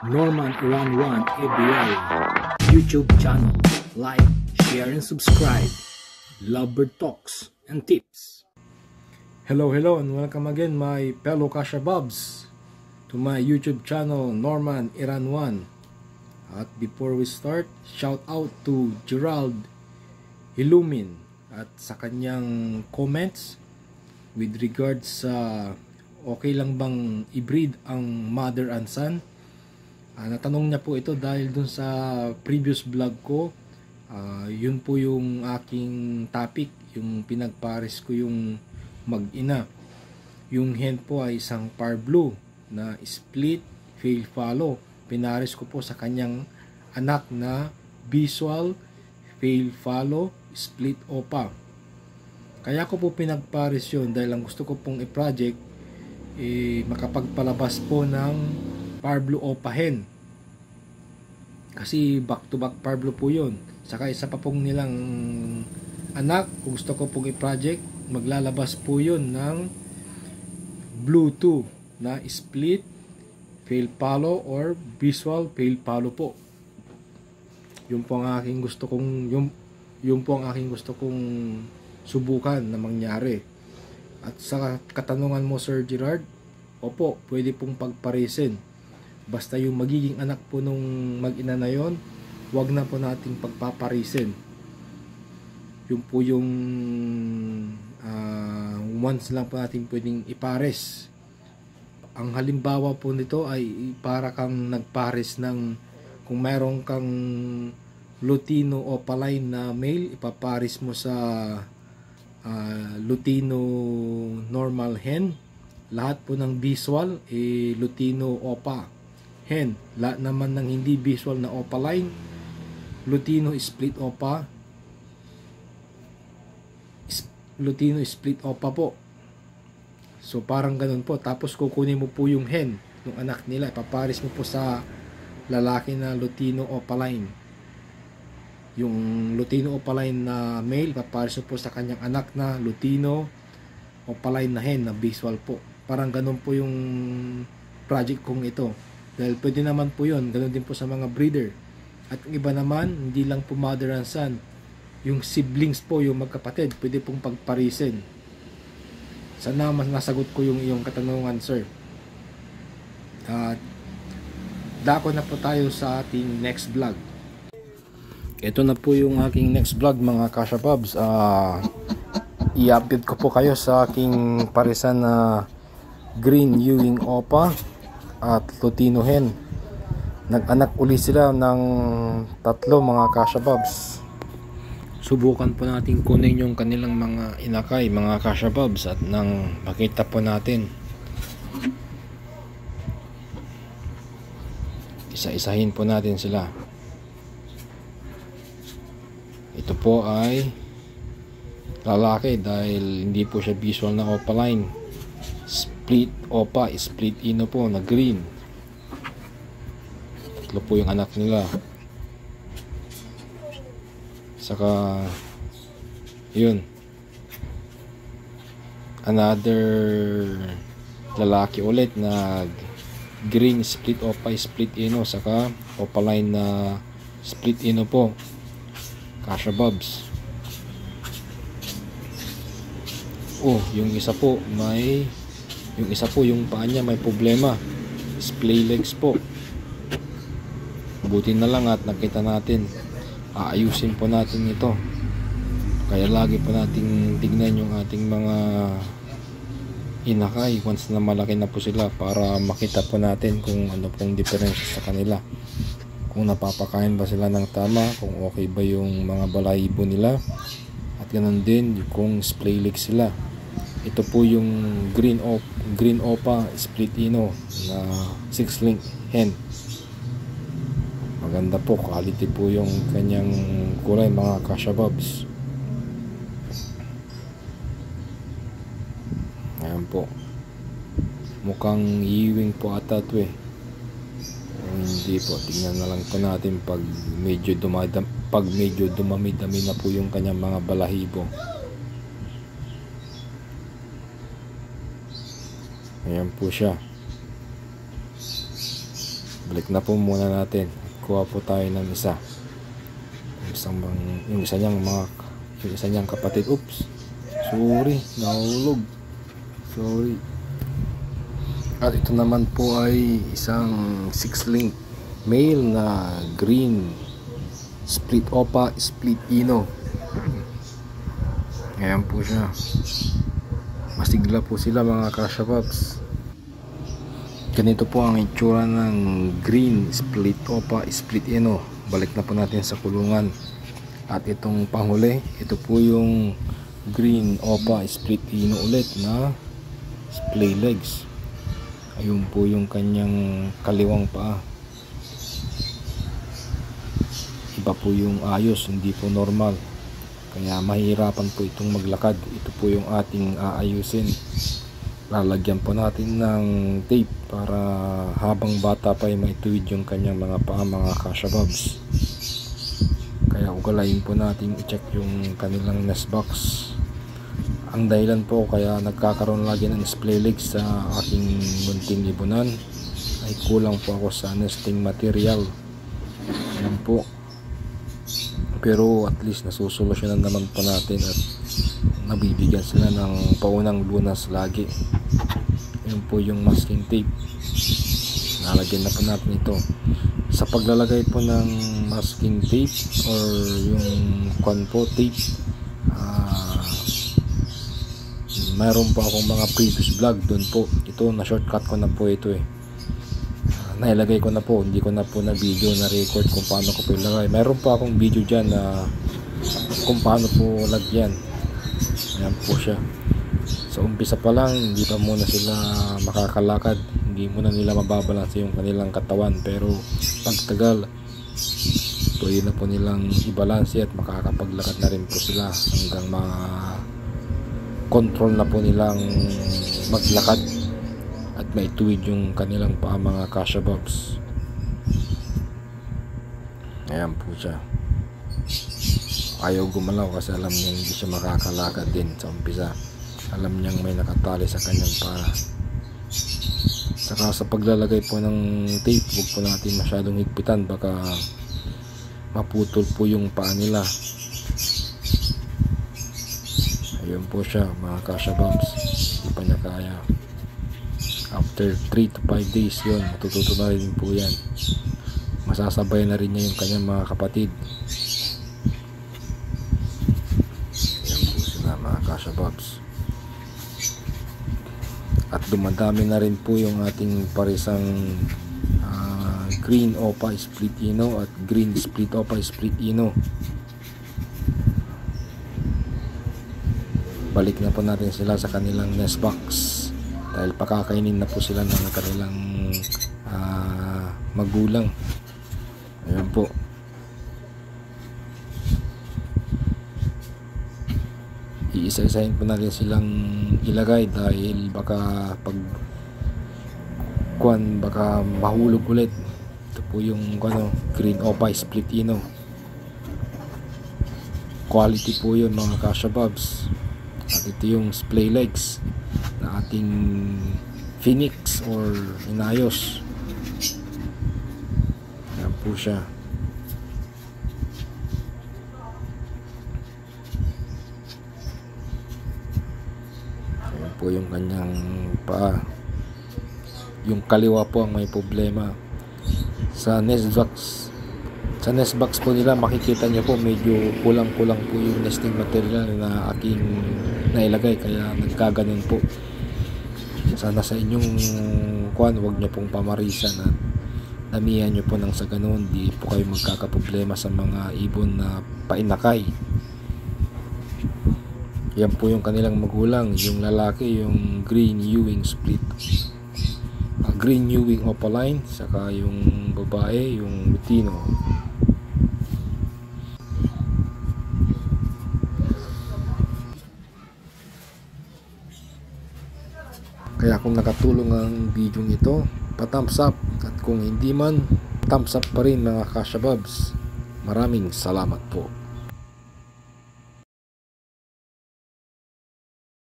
Norman Iran 1 ABL YouTube channel. Like, share, and subscribe. Lovebird Talks and Tips. Hello and welcome again my fellow Kashabobs to my YouTube channel Norman Iran 1. At before we start, shout out to Gerald Ilumin at sa kanyang comments with regards sa okay lang bang i-breed ang mother and son. Natanong niya po ito dahil dun sa previous vlog ko. Yun po yung aking topic, yung pinagpares ko yung mag-ina. Yung hen po ay isang par blue na split fail follow. Pinares ko po sa kanyang anak na visual fail follow split opa. Kaya ko po pinagpares yun dahil ang gusto ko pong i-project makapagpalabas po ng par blue opa hen, kasi back to back par blue po yun. Saka isa pa pong nilang anak, kung gusto ko pong i-project, maglalabas po yun ng blue 2 na split fail follow or visual fail follow po. Yun po ang aking gusto kong subukan na mangyari. At sa katanungan mo, Sir Gerard, opo, pwede pong pagparisin. Basta yung magiging anak po nung mag-ina na yon, wag na po nating pagpaparisin. Yung po yung once lang po natin pwedeng ipares. Ang halimbawa po nito ay para kang nagpares ng, kung meron kang Lutino opaline na male, ipapares mo sa Lutino normal hen. Lahat po ng visual Lutino opa hen. Lahat naman ng hindi visual na opaline, Lutino split opa, Lutino split opa po. So parang ganun po. Tapos kukunin mo po yung hen, yung anak nila, ipapares mo po sa lalaki na Lutino opaline. Yung Lutino opaline na male, ipapares mo po sa kanyang anak na Lutino opaline na hen na visual po. Parang ganun po yung project kong ito. Dahil pwede naman po yun, ganun din po sa mga breeder. At yung iba naman, hindi lang po mother and son, yung siblings po, yung magkapatid, pwede pong pagparisin. Sana mas nasagot ko yung iyong katanungan, sir. Dako na po tayo sa ating next vlog. Ito na po yung aking next vlog, mga Kashabobs. I-update ko po kayo sa aking parisan na green Ewing opa at Lutino hen. Nag-anak uli sila ng tatlo, mga Kashabobs. Subukan po natin kunin yung kanilang mga inakay, mga Kashabobs, at nang makita po natin, isa-isahin po natin sila. Ito po ay lalaki dahil hindi po siya visual na opaline. Split opa, split ino po na green. Tatlo po yung anak nila. Saka yun, another lalaki ulit na green split opa, split ino, saka opaline na split ino po, Kashabobs. Yung isa po yung paa niya may problema, splay legs po. Buti na lang at nakita natin, aayusin po natin ito. Kaya lagi po nating tignan yung ating mga inakay once na malaki na po sila, para makita po natin kung ano pong diferensya sa kanila, kung napapakain ba sila ng tama, kung okay ba yung mga balahibo nila, at ganun din kung splay leg sila. Ito po yung green opa split ino na 6-link hen. Maganda po, quality po yung kanyang kulay, mga Kashabobs. Ayan po, mukhang Ewing po ata ito hindi po, tingnan na lang po natin pag medyo dumami-dami na po yung kanyang mga balahibo. Ayan po siya. Balik na po muna natin. Kuha po tayo ng isa. Yung isa niyang kapatid. Oops. Sorry, nahulog. Sorry. At ito naman po ay isang 6-link male na green split opa, split ino. Ayan po siya. Masigla po sila mga kashababs. Ganito po ang itsura ng green split opa, split ino. Balik na po natin sa kulungan. At itong panghuli, ito po yung green opa, split ino ulit na splay legs. Ayun po yung kanyang kaliwang paa. Iba po yung ayos, hindi po normal. Kaya mahirapan po itong maglakad. Ito po yung ating aayusin. Lalagyan po natin ng tape para habang bata pa ay maituwid yung kanyang mga paa mga kashababs. Kaya ugalayin po natin i-check yung kanilang nest box. Ang dahilan po kaya nagkakaroon lagi ng splay legs sa aking munting libunan ay kulang po ako sa nesting material. Ayan po. Pero at least nasusolusyonan naman po natin at nabibigyan sila ng paunang lunas lagi. Yun po yung masking tape. Nalagyan na po natin ito. Sa paglalagay po ng masking tape or yung tape, mayroon po akong mga previous vlog doon po. Ito na shortcut ko na po ito nailagay ko na po, hindi ko na po na video na record kung paano ko po ilagay. Mayroon po akong video dyan na kung paano po lagyan. Ayan po siya. Sa umpisa pa lang, hindi pa muna sila makakalakad, hindi muna nila mababalanse yung kanilang katawan, pero pagtagal pwede na po nilang ibalanse at makakapaglakad na rin po sila hanggang control na po nilang maglakad at maituwid yung kanilang paa mga kashababs. Ayan po siya. Ayaw gumalaw kasi alam niya hindi siya makakalakad din sa umpisa. Alam niyang may nakatali sa kanyang paa. Saka sa paglalagay po ng tape, huwag po natin masyadong higpitan, baka maputol po yung paa nila. Ayun po siya mga kashababs. Hindi pa niya kaya. After 3 to 5 days yun, matututo na rin po yan. Masasabay na rin niya yung kanyang mga kapatid. Yan po sila mga kashababs. At dumadami na rin po yung ating parisang green opa split ino at green split opa split ino. Balik na po natin sila sa kanilang nest box dahil pakakainin na po sila ng kanilang magulang. Ayan po. Iisa-isahin po natin silang ilagay dahil baka baka mahulog ulit. Ito po yung green opa split ino. Quality po yun mga kashababs. At ito yung splay legs na ating phoenix or inayos. Ayan po siya. Ayan po yung kanyang paa. Yung kaliwa po ang may problema. Sa nest box po nila makikita nyo po medyo kulang-kulang po yung nesting material na aking nailagay, kaya nagkaganon po. Sana sa inyong huwag nyo pong pamarisan at damihan nyo po nang sa ganon di po kayo magkakaproblema sa mga ibon na painakay. Yan po yung kanilang magulang, yung lalaki yung green Ewing split green Ewing opaline, saka yung babae yung lutino. Kaya kung nakatulong ang video ito, pa-thumbs up, at kung hindi man, thumbs up pa rin mga kashababs. Maraming salamat po.